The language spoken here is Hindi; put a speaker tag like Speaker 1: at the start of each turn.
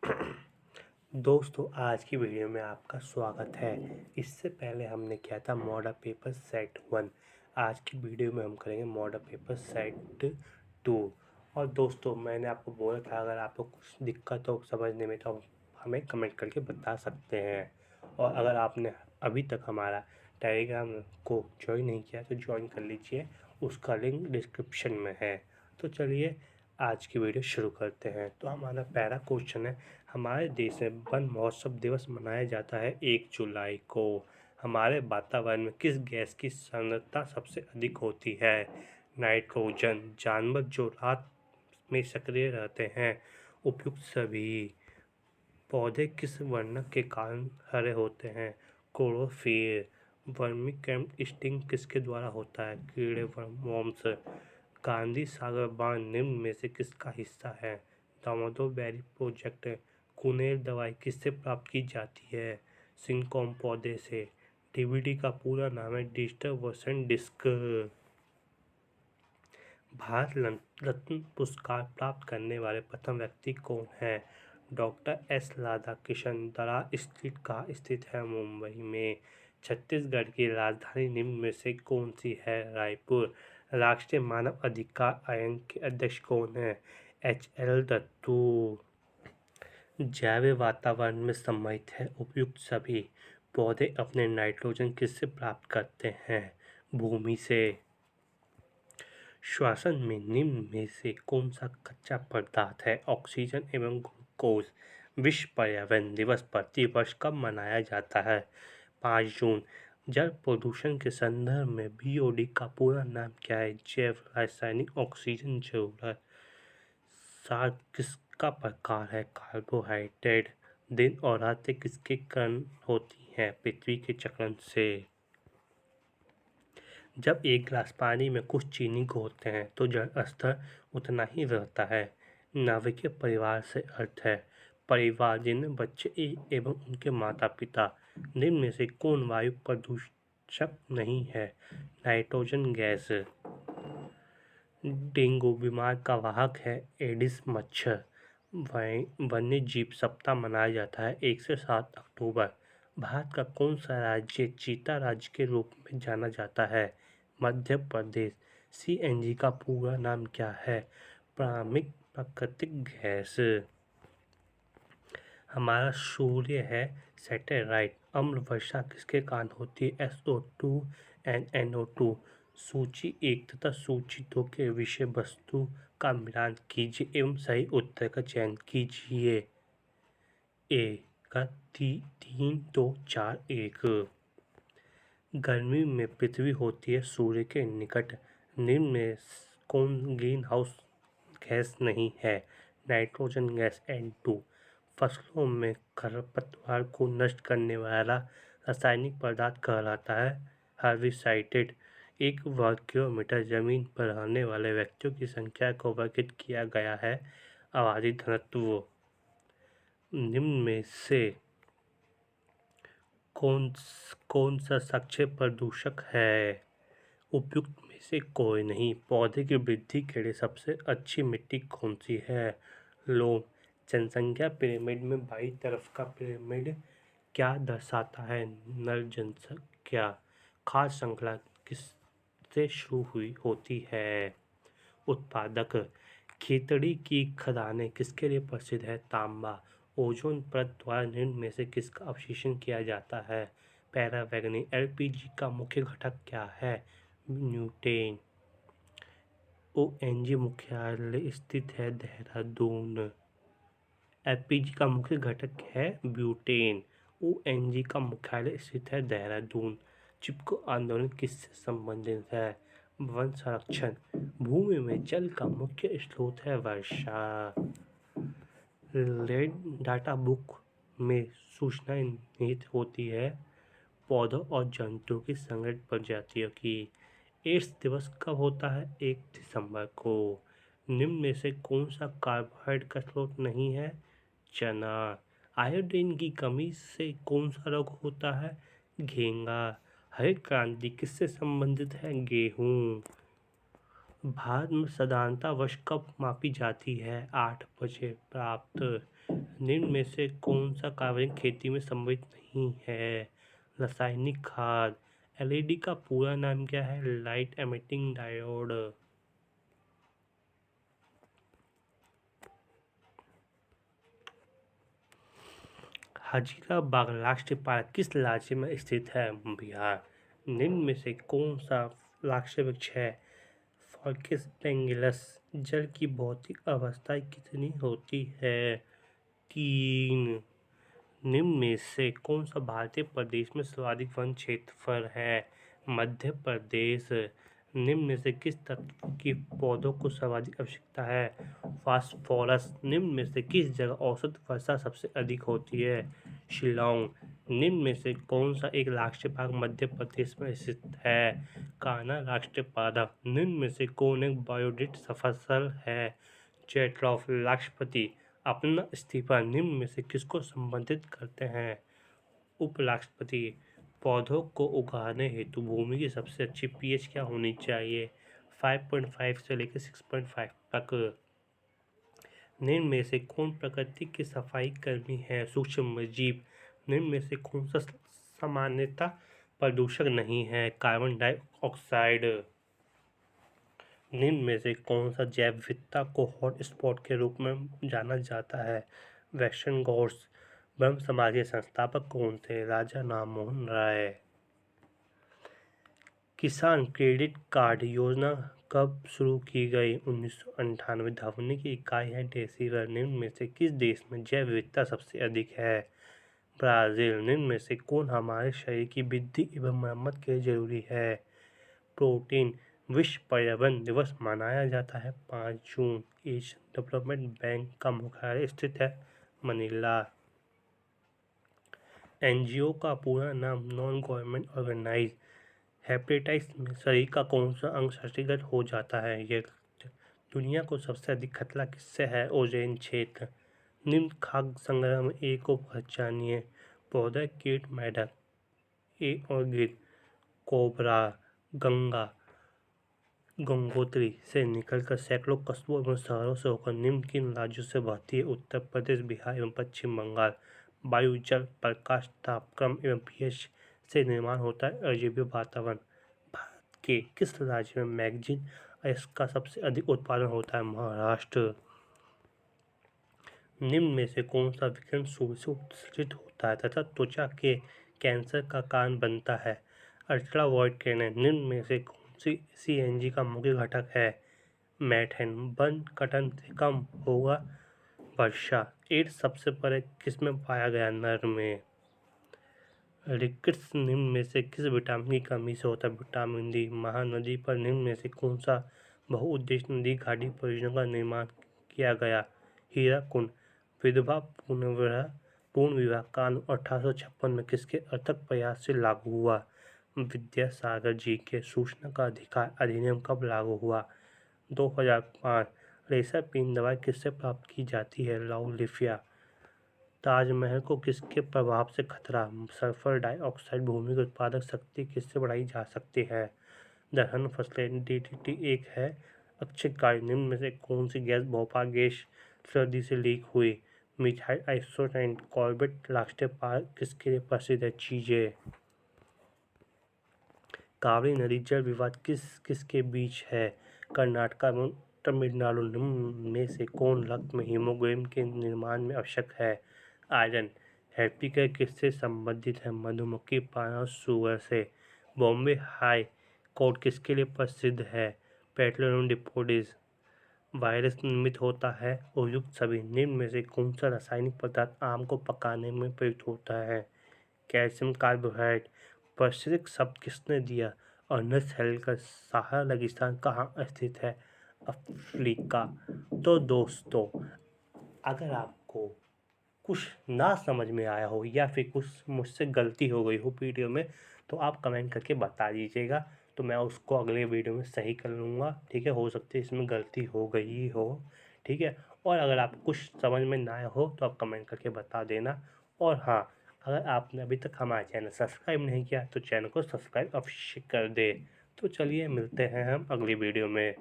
Speaker 1: दोस्तों आज की वीडियो में आपका स्वागत है। इससे पहले हमने किया था मॉडल पेपर सेट 1। आज की वीडियो में हम करेंगे मॉडल पेपर सेट 2। और दोस्तों मैंने आपको बोला था अगर आपको कुछ दिक्कत हो समझने में तो आप हमें कमेंट करके बता सकते हैं। और अगर आपने अभी तक हमारा टेलीग्राम को ज्वाइन नहीं किया तो ज्वाइन कर लीजिए, उसका लिंक डिस्क्रिप्शन में है। तो चलिए आज की वीडियो शुरू करते हैं। तो हमारा पहला क्वेश्चन है, हमारे देश में वन महोत्सव दिवस मनाया जाता है 1 जुलाई को। हमारे वातावरण में किस गैस की सांद्रता सबसे अधिक होती है? नाइट्रोजन। जानवर जो रात में सक्रिय रहते हैं? उपयुक्त सभी। पौधे किस वर्णक के कारण हरे होते हैं? क्लोरोफिल। वर्मी स्टिंग किसके द्वारा होता है? कीड़े वर्म्स। गांधी सागर बांध निम्न में से किसका हिस्सा है? Damodar valley project. कुनेल दवाई किससे प्राप्त की जाती है? सिंकोम पौधे से। डीवीडी का पूरा नाम है digital version disc. Bharat Ratna पुरस्कार प्राप्त करने वाले प्रथम व्यक्ति कौन है? Doctor S Radhakrishnan. दरार स्ट्रीट कहाँ स्थित है? मुंबई में। छत्तीसगढ़ की राजधानी निम्न में से कौन सी है? रायपुर। राष्ट्रीय मानव अधिकार आयोग के अध्यक्ष कौन है? एच.एल. दत्तू। जैव वातावरण में सम्मिलित है? उपयुक्त सभी। पौधे अपने नाइट्रोजन किससे प्राप्त करते हैं? भूमि से। श्वसन में निम्न में से कौन सा कच्चा पदार्थ है? ऑक्सीजन एवं ग्लूकोज। विश्व पर्यावरण दिवस प्रतिवर्ष कब मनाया जाता है? 5 जून। जल प्रदूषण के संदर्भ में बीओडी का पूरा नाम क्या है? जैव रासायनिक ऑक्सीजन जरूरत। साग किसका प्रकार है? कार्बोहाइड्रेट। दिन और रात किसके कारण होती हैं? पृथ्वी के चक्रण से। जब एक गिलास पानी में कुछ चीनी घोलते हैं तो जल स्तर उतना ही रहता है। नाभिकीय परिवार से अर्थ है परिवार जिनमें बच्चे एवं उनके माता पिता। निम्न में से कौन वायु प्रदूषक नहीं है? Nitrogen gas. डेंगू बीमारी का वाहक है एडिस मच्छर। वन्य जीव सप्ताह मनाया जाता है 1 से 7 अक्टूबर। भारत का कौन सा राज्य चीता राज्य के रूप में जाना जाता है? मध्य प्रदेश। सीएनजी का पूरा नाम क्या है? प्राथमिक प्राकृतिक गैस। हमारा सूर्य है सैटेलाइट। अम्ल वर्षा किसके कारण होती है? SO2 and NO2। सूची 1 तथा सूची 2 के विषय वस्तु का मिलान कीजिए एवं सही उत्तर का चयन कीजिए। ए का 3 2 4 1। गर्मी में पृथ्वी होती है सूर्य के निकट। निम्न में कौन ग्रीन हाउस गैस नहीं है? Nitrogen gas N2। फसलों में खरपतवार को नष्ट करने वाला रासायनिक पदार्थ कहलाता है हर्बिसाइड। 1 वर्ग किलोमीटर जमीन पर रहने वाले व्यक्तियों की संख्या को वर्गीकृत किया गया है आबादी घनत्व। निम्न में से कौन सा सक्रिय प्रदूषक है? उपयुक्त में से कोई नहीं। पौधे की वृद्धि के लिए सबसे अच्छी मिट्टी कौन सी है? लोम। जनसंख्या पिरामिड में बाईं तरफ का पिरामिड क्या दर्शाता है? नर जनसंख्या। खाद्य श्रृंखला किससे शुरू होती है? उत्पादक। खेतड़ी की खदानें किसके लिए प्रसिद्ध है? तांबा। ओजोन परत द्वारा निम्न में से किसका अवशोषण किया जाता है? पैरावैगनी। एलपीजी का मुख्य घटक क्या है? मीथेन। ओएनजी मुख्यालय स्थित है देहरादून। एलपीजी का मुख्य घटक है ब्यूटेन। ओएनजी का मुख्यालय स्थित है देहरादून। चिपको आंदोलन किससे संबंधित है? वन संरक्षण। भूमि में जल का मुख्य स्रोत है वर्षा। रेड डाटा बुक में सूचनाएं निहित होती है पौधों और जंतुओं की संग्रहित प्रजातियों की। एड्स दिवस कब होता है? 1 दिसंबर को। निम्न में से कौन सा कार्बोहाइड्रेट का स्रोत नहीं है? चना। आयोडीन की कमी से कौन सा रोग होता है? घेंगा। हरित क्रांति किससे संबंधित है? गेहूँ। भारत में साधारणता वर्ष कब मापी जाती है? 8 बजे प्राप्त। निम्न में से कौन सा कार्बनिक खेती में सम्मिलित नहीं है? रासायनिक खाद। एलईडी का पूरा नाम क्या है? Light emitting diode. Hazaribagh राष्ट्रीय पार्क किस राज्य में स्थित है? बिहार। निम्न में से कौन सा राष्ट्रीय वृक्ष है? फॉर्किस पेंगिलस। जल की भौतिक अवस्था कितनी होती है? 3। निम्न में से कौन सा भारतीय प्रदेश में सर्वाधिक वन क्षेत्रफल है? मध्य प्रदेश। निम्न में से किस तत्व की पौधों को सर्वाधिक आवश्यकता है? फास्फोरस। निम्न में से किस जगह औसत वर्षा सबसे अधिक होती है? शिलांग। निम्न में से कौन सा एक राष्ट्रीय पार्क मध्य प्रदेश में स्थित है? कान्हा राष्ट्रीय पार्क। निम्न में से कौन एक बायोडिट फसल है? जैट्रॉफ। राष्ट्रपति अपना इस्तीफा निम्न में से किसको संबोधित करते हैं? उपराष्ट्रपति। पौधों को उगाने हेतु भूमि की सबसे अच्छी पीएच क्या होनी चाहिए? 5.5 से लेकर 6.5 तक। निम्न में से कौन प्रकृति के सफाई कर्मी है? सूक्ष्म जीव। निम्न में से कौन सा सामान्यतः प्रदूषक नहीं है? Carbon dioxide. निम्न में से कौन सा जैव विविधता को हॉटस्पॉट के रूप में जाना जाता है? वेस्टर्न घाट्स। ब्रह्म समाज के संस्थापक कौन थे? राजा राममोहन राय। किसान क्रेडिट कार्ड योजना कब शुरू की गई? 1998। ध्वनि की इकाई है डेसीबल। निम्न में से किस देश में जैव विविधता सबसे अधिक है? ब्राज़ील। निम्न में से कौन हमारे शरीर की वृद्धि एवं मरम्मत के लिए जरूरी है? प्रोटीन। विश्व पर्यावरण दिवस मनाया जाता है 5 जून। एशियन डेवलपमेंट बैंक का मुख्यालय स्थित है मनीला। एनजीओ का पूरा नाम नॉन गवर्नमेंट ऑर्गेनाइज। हेपेटाइटिस में शरीर का कौन सा अंग क्षतिग्रस्त हो जाता है? यह दुनिया को सबसे अधिक खतरा किससे है? ओजोन क्षेत्र। निम्न खाद्य संग्रह में ए को पहचानिए। पौधा, कीट, मेढक। ए और गिर। कोबरा। गंगोत्री से निकलकर सैकड़ों कस्बों एवं शहरों से होकर निम्न किन राज्यों से बहती है? उत्तर प्रदेश, बिहार एवं पश्चिम बंगाल। वायु, जल, प्रकाश, तापक्रम एवं पीएच से निर्माण होता है अजैविक वातावरण। भारत के किस राज्य में मैगजीन आयस्क का सबसे अधिक उत्पादन होता है? महाराष्ट्र। निम्न में से कौन सा विकिरण सूर्य से उत्सर्जित होता है तथा त्वचा के कैंसर का कारण बनता है? अल्ट्रावायलेट किरणें। निम्न में से कौन सी सीएनजी का मुख्य घटक है? मेथेन। वन कटन से कम होगा वर्षा। एड्स सबसे पहले किसमें पाया गया? नर में। रिकेट्स निम्न में से किस विटामिन की कमी से होता है? Vitamin D. महानदी पर निम्न में से कौन सा बहुउद्देश्यीय नदी घाटी परियोजना का निर्माण किया गया? हीराकुंड। विधवा पूर्ण विवाह कानून 1856 में किसके अथक प्रयास से लागू हुआ? विद्यासागर जी के। सूचना का अधिकार अधिनियम कब लागू हुआ? 2005। रेसापीन दवाई किससे प्राप्त की जाती है? लाउलिफिया। ताजमहल को किसके प्रभाव से खतरा? Sulphur dioxide. भूमि की उत्पादक शक्ति किससे बढ़ाई जा सकती है? दलहन फसलें। डीडीटी एक है अक्षयकारी। निम्न में से कौन सी गैस भोपाल गैस सर्दी से लीक हुई? Methyl isocyanate. कॉर्बेट राष्ट्रीय पार्क किसके लिए प्रसिद्ध है? चीजें। कावेरी नदी जल विवाद किसके बीच है? कर्नाटक एवं तमिलनाडु। निम्न में से कौन रक्त में हीमोग्लोबिन के निर्माण में आवश्यक है? आयरन। हेल्पिकर किससे संबंधित है? मधुमक्खी पालन सुअर से। बॉम्बे हाई कोर्ट किसके लिए प्रसिद्ध है? Petroleum deposits. वायरस निर्मित होता है उपयुक्त सभी। निम्न में से कौन सा रासायनिक पदार्थ आम को पकाने में प्रयुक्त होता है? Calcium carbohydrate. प्रसिद्ध शब्द किसने दिया? अर्नेस्ट हेल्कर। सहारा रेगिस्तान कहाँ स्थित है? अफ्रीका। तो दोस्तों, अगर आपको कुछ ना समझ में आया हो या फिर कुछ मुझसे गलती हो गई हो वीडियो में, तो आप कमेंट करके बता दीजिएगा, तो मैं उसको अगले वीडियो में सही कर लूँगा। ठीक है, हो सकती है इसमें गलती हो गई हो। ठीक है, और अगर आपको कुछ समझ में ना आया हो तो आप कमेंट करके बता देना। और हाँ, अगर आपने अभी तक हमारा चैनल सब्सक्राइब नहीं किया तो चैनल को सब्सक्राइब अवश्य कर दे। तो चलिए मिलते हैं हम अगली वीडियो में।